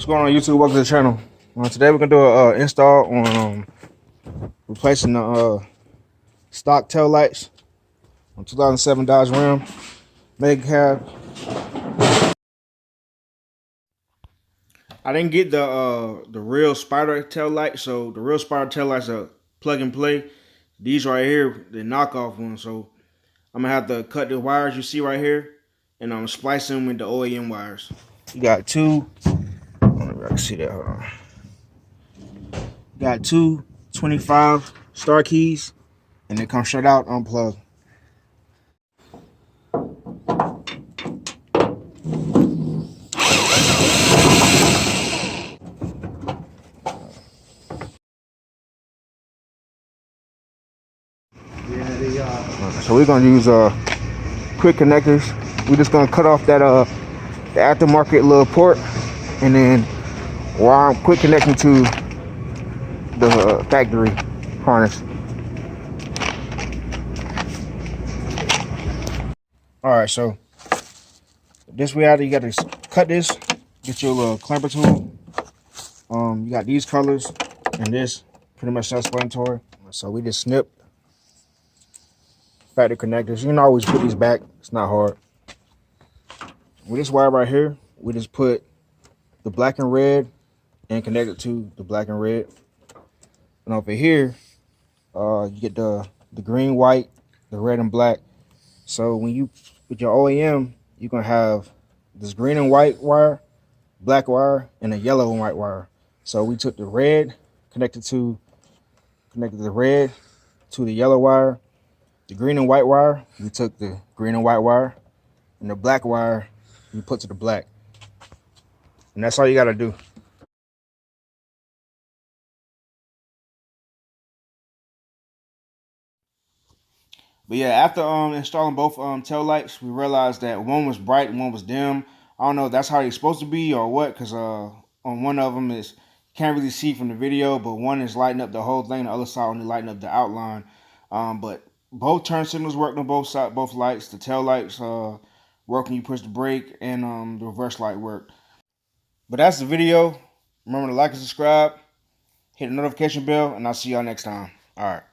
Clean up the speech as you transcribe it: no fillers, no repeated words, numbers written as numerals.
What's going on, YouTube? Welcome to the channel. Today we're gonna do a install on replacing the stock tail lights on 2007 Dodge Ram mega cab. I didn't get the real SPYDER tail light, so the real SPYDER tail lights are plug and play. These right here, the knockoff ones. So I'm gonna have to cut the wires you see right here, and I'm splicing them with the OEM wires. You got two. I don't know if I can see that. Hold on. Got two 25 star keys, and they come straight out unplugged. So we're gonna use quick connectors. We're just gonna cut off that the aftermarket little port, and then wire quick connecting to the factory harness. All right, so this way out, you got to cut this. Get your little clamper tool. You got these colors and this, pretty much self-explanatory. So we just snip factory connectors. You can always put these back. It's not hard. With this wire right here, we just put the black and red and connect it to the black and red. And over here, you get the green, white, the red, and black. So when you with your OEM, you're gonna have this green and white wire, black wire, and a yellow and white wire. So we took the red, connected the red to the yellow wire. The green and white wire, we took the green and white wire, and the black wire you put to the black. And that's all you gotta do. But yeah, after installing both tail lights, we realized that one was bright and one was dim. I don't know if that's how they're supposed to be or what, because on one of them is can't really see from the video, but one is lighting up the whole thing, the other side only lighting up the outline. But both turn signals worked on both sides, both lights. The tail lights work when you push the brake, and the reverse light worked. But that's the video. Remember to like and subscribe, hit the notification bell, and I'll see y'all next time. All right.